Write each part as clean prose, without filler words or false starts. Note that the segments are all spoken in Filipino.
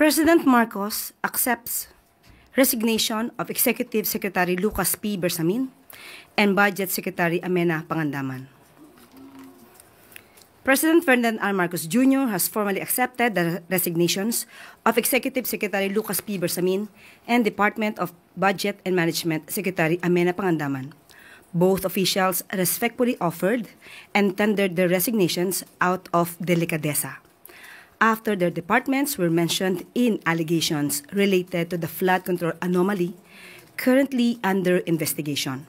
President Marcos accepts resignation of Executive Secretary Lucas P. Bersamin and Budget Secretary Amena Pangandaman. President Ferdinand R. Marcos Jr. has formally accepted the resignations of Executive Secretary Lucas P. Bersamin and Department of Budget and Management Secretary Amena Pangandaman. Both officials respectfully offered and tendered their resignations out of delicadeza after their departments were mentioned in allegations related to the flood control anomaly currently under investigation,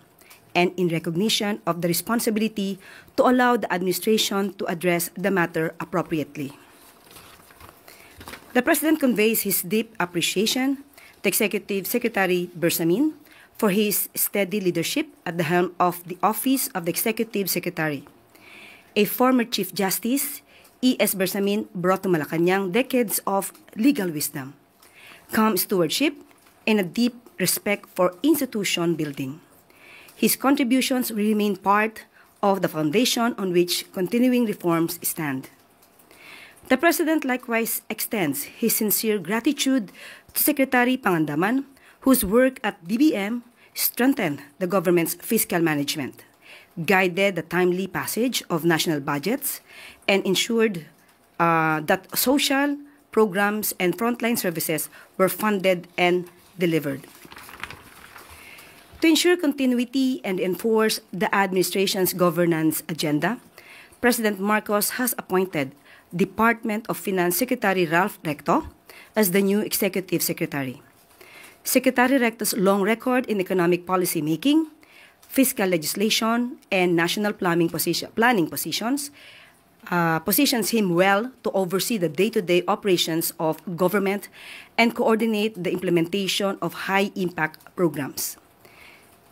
and in recognition of the responsibility to allow the administration to address the matter appropriately. The President conveys his deep appreciation to Executive Secretary Bersamin for his steady leadership at the helm of the Office of the Executive Secretary. A former Chief Justice, E.S. Bersamin brought to Malacanang decades of legal wisdom, calm stewardship, and a deep respect for institution building. His contributions remain part of the foundation on which continuing reforms stand. The President likewise extends his sincere gratitude to Secretary Pangandaman, whose work at DBM strengthened the government's fiscal management, guided the timely passage of national budgets, and ensured that social programs and frontline services were funded and delivered. To ensure continuity and enforce the administration's governance agenda, President Marcos has appointed Department of Finance Secretary Ralph Recto as the new Executive Secretary. Secretary Recto's long record in economic policy making, fiscal legislation, and national planning positions positions him well to oversee the day-to-day operations of government and coordinate the implementation of high-impact programs.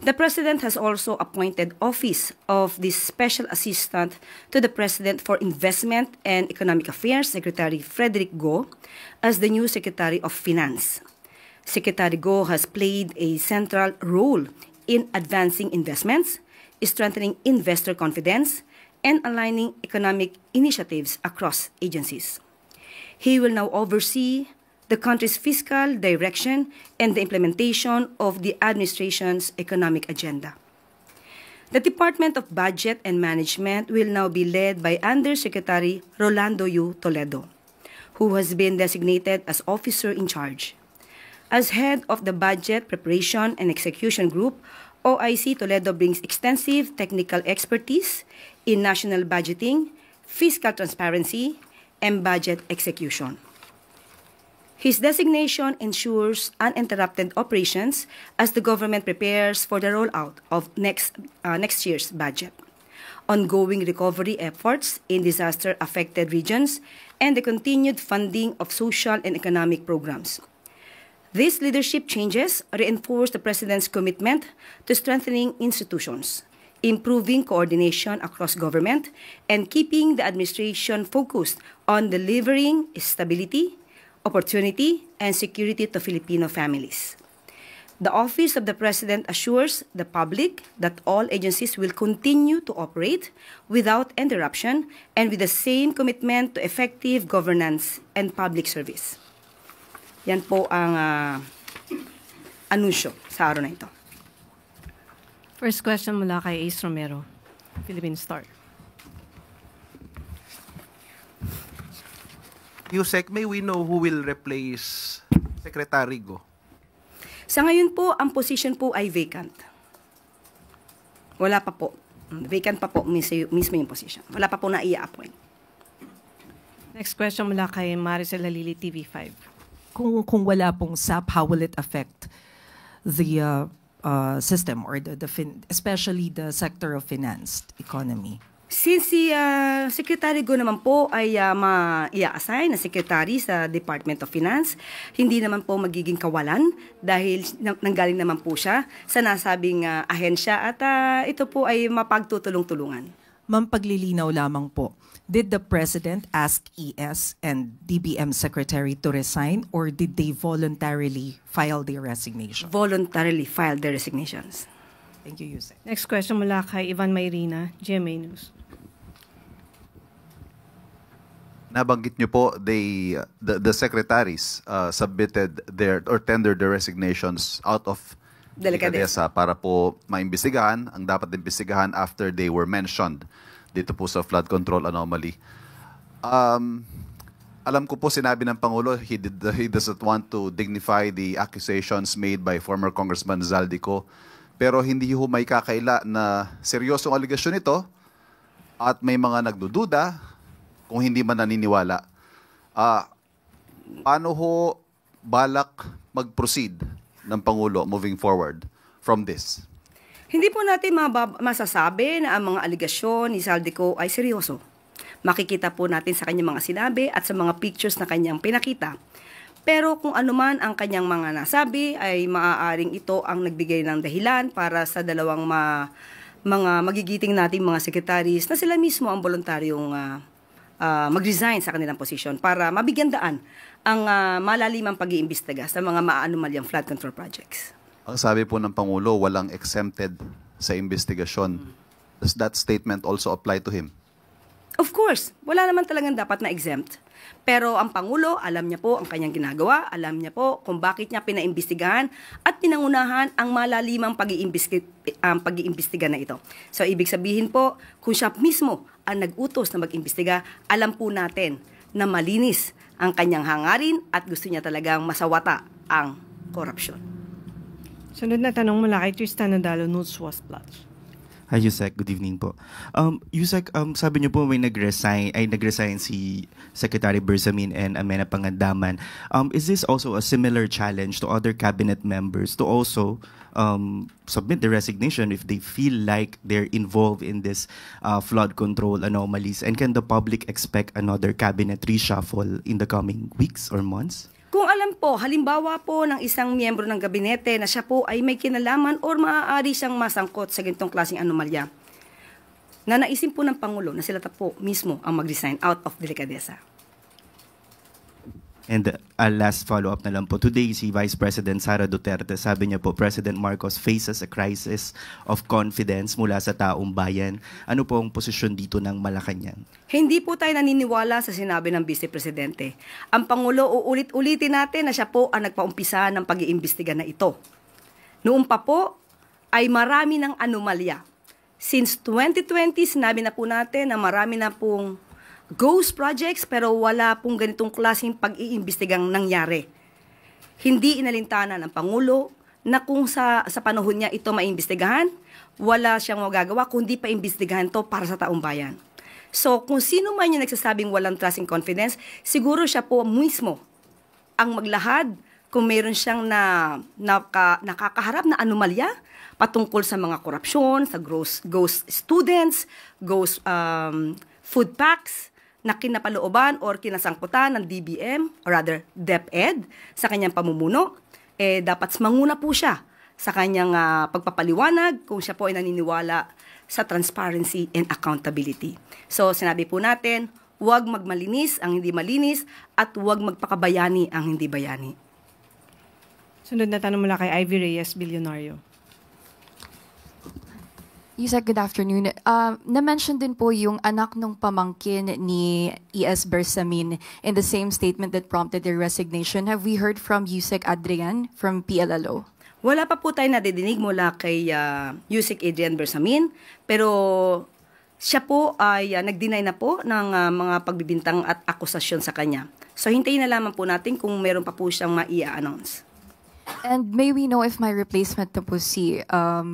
The President has also appointed Office of the Special Assistant to the President for Investment and Economic Affairs, Secretary Frederick Go, as the new Secretary of Finance. Secretary Go has played a central role in advancing investments, strengthening investor confidence, and aligning economic initiatives across agencies. He will now oversee the country's fiscal direction and the implementation of the administration's economic agenda. The Department of Budget and Management will now be led by Undersecretary Rolando U. Toledo, who has been designated as officer in charge. As head of the Budget Preparation and Execution Group, OIC Toledo brings extensive technical expertise in national budgeting, fiscal transparency, and budget execution. His designation ensures uninterrupted operations as the government prepares for the rollout of next year's budget, ongoing recovery efforts in disaster-affected regions, and the continued funding of social and economic programs. These leadership changes reinforce the President's commitment to strengthening institutions, improving coordination across government, and keeping the administration focused on delivering stability, opportunity, and security to Filipino families. The Office of the President assures the public that all agencies will continue to operate without interruption and with the same commitment to effective governance and public service. Yan po ang anunsyo sa araw na ito. First question mula kay Ace Romero, Philippine Star. Yusek, may we know who will replace Secretary Go? Sa ngayon po, ang position po ay vacant. Wala pa po. Vacant pa po mismo yung position. Wala pa po na i-appoint. Next question mula kay Maricel Halili, TV5. Kung wala pong SAP, how will it affect the system or especially the sector of finance economy? Since si Secretary Go naman po ay i-assign na secretary sa Department of Finance, hindi naman po magiging kawalan dahil nanggaling naman po siya sa nasabing ahensya at ito po ay mapagtutulong-tulungan. Ma'am, paglilinaw lamang po, did the President ask ES and DBM Secretary to resign or did they voluntarily file their resignation? Voluntarily filed their resignations. Thank you, Yusek. Next question mula kay Ivan Mayrina, GMA News. Nabanggit niyo po the secretaries submitted their or tendered their resignations out of Delicadeza. para po maimbestigahan ang dapat imbestigahan after they were mentioned dito po sa flood control anomaly. Alam ko po sinabi ng Pangulo he doesn't want to dignify the accusations made by former Congressman Zaldico, pero hindi ho may kakaila na seryosong aligasyon ito at may mga nagdududa kung hindi man naniniwala. Paano ho balak mag-proceed ng Pangulo moving forward from this? Hindi po natin masasabi na ang mga aligasyon ni Zaldico ay seryoso. Makikita po natin sa kanyang mga sinabi at sa mga pictures na kanyang pinakita. Pero kung ano man ang kanyang mga nasabi, ay maaaring ito ang nagbigay ng dahilan para sa dalawang mga magigiting nating mga secretaries na sila mismo ang voluntaryong mag-resign sa kanilang posisyon para mabigyan daan ang malalimang pag-iimbestiga sa mga maanumalyang flood control projects. Ang sabi po ng Pangulo, walang exempted sa investigasyon. Does that statement also apply to him? Of course, wala naman talagang dapat na exempt. Pero ang Pangulo, alam niya po ang kanyang ginagawa, alam niya po kung bakit niya pinaimbestigahan at pinangunahan ang malalimang pag-iimbestiga na ito. So, ibig sabihin po, kung siya mismo ang nag-utos na mag-imbestiga, alam po natin na malinis ang kanyang hangarin at gusto niya talagang masawata ang korupsyon. Sunod na tanong mula kay Tristan Nadalo, News Was Plus. Hi, Yusek. Good evening po. Yusek, sabi niyo po may nag-resign si Secretary Bersamin and Amena Pangandaman. Is this also a similar challenge to other cabinet members to also submit the resignation if they feel like they're involved in this flood control anomalies? And can the public expect another cabinet reshuffle in the coming weeks or months? Kung alam po, halimbawa po ng isang miyembro ng gabinete na siya po ay may kinalaman or maaari siyang masangkot sa ganitong klaseng anomalya, nanaisin po ng Pangulo na sila po mismo ang mag-resign out of delicadeza. And last follow-up na lang po. Today, si Vice President Sara Duterte, sabi niya po, President Marcos faces a crisis of confidence mula sa taong bayan. Ano po ang posisyon dito ng Malacanang? Hindi po tayo naniniwala sa sinabi ng Vice Presidente. Ang Pangulo, uulit-ulitin natin na siya po ang nagpaumpisa ng pag-iimbestiga na ito. Noon pa po, ay marami ng anomalya. Since 2020, sinabi na po natin na marami na pong ghost projects pero wala pong ganitong klaseng pag-iimbestigang nangyari. Hindi inalintana ng Pangulo na kung sa panahon niya ito maimbestigahan, wala siyang magagawa kundi pa imbestigahan to para sa taong bayan. So kung sino man yung nagsasabing walang trust and confidence, siguro siya po mismo ang maglahad kung mayroon siyang nakakaharap na anomalya patungkol sa mga korupsyon, sa ghost students, ghost food packs, na kinapalooban or kinasangkutan ng DBM, or rather DepEd, sa kanyang pamumuno, dapat manguna po siya sa kanyang pagpapaliwanag kung siya po ay naniniwala sa transparency and accountability. So sinabi po natin, huwag magmalinis ang hindi malinis at huwag magpakabayani ang hindi bayani. Sunod na tanong mula kay Ivy Reyes, Bilyonaryo. Yusek, good afternoon. Na-mention din po yung anak ng pamangkin ni E.S. Bersamin in the same statement that prompted their resignation. Have we heard from Yusek Adrian from PLLO? Wala pa po tayo nadidinig mula kay Yusek Adrian Bersamin, pero siya po ay nag-deny na po ng mga pagbibintang at akusasyon sa kanya. So hintayin na lamang po natin kung meron pa po siyang maia-announce. And may we know if my replacement na po si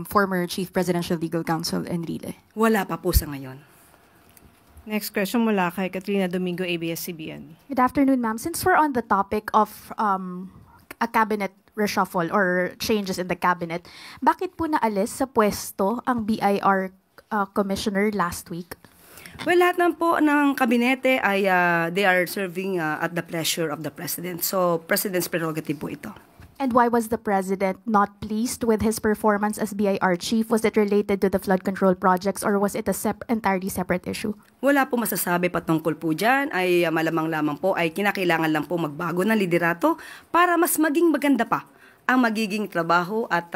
former Chief Presidential Legal Counsel Enrile? Wala pa po sa ngayon. Next question mula kay Katrina Domingo, ABS-CBN. Good afternoon, ma'am. Since we're on the topic of a cabinet reshuffle or changes in the cabinet, bakit po naalis sa pwesto ang BIR commissioner last week? Well, lahat ng po ng kabinete ay they are serving at the pleasure of the President. So, President's prerogative po ito. And why was the President not pleased with his performance as BIR chief? Was it related to the flood control projects or was it a entirely separate issue? Wala po masasabi patungkol po dyan. Ay malamang lamang po ay kinakailangan lang po magbago ng liderato para mas maging maganda pa ang magiging trabaho at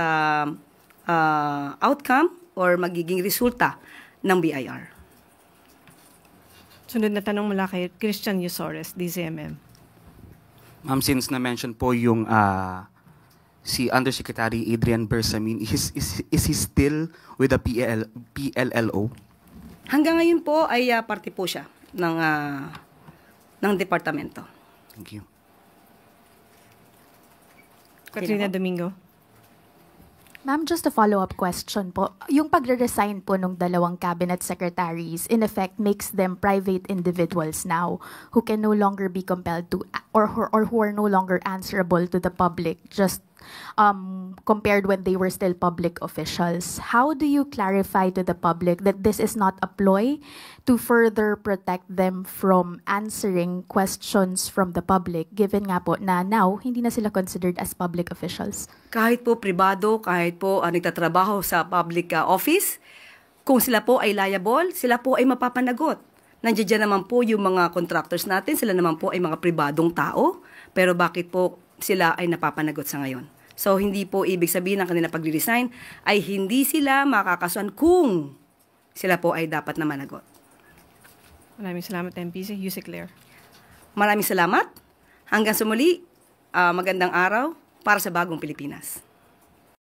outcome or magiging resulta ng BIR. Sunod na tanong mula kay Christian Yusores, DZMM. Ma'am, since na-mention po yung si Undersecretary Adrian Bersamin, is he still with the PLLO? Hanggang ngayon po ay parte po siya ng departamento. Thank you. Katrina Domingo. Ma'am, just a follow-up question po. Yung pagre-resign po ng dalawang cabinet secretaries, in effect, makes them private individuals now who can no longer be compelled to, or who are no longer answerable to the public, just compared when they were still public officials. How do you clarify to the public that this is not a ploy to further protect them from answering questions from the public, given nga po na now, hindi na sila considered as public officials? Kahit po pribado, kahit po nagtatrabaho sa public office, kung sila po ay liable, sila po ay mapapanagot. Nandiyan naman po yung mga contractors natin, sila naman po ay mga pribadong tao, pero bakit po sila ay napapanagot sa ngayon? So, hindi po ibig sabihin ng kanila pag-resign ay hindi sila makakasuhan kung sila po ay dapat na managot. Maraming salamat, MPC. Yusek Claire. Maraming salamat. Hanggang sa muli, magandang araw para sa bagong Pilipinas.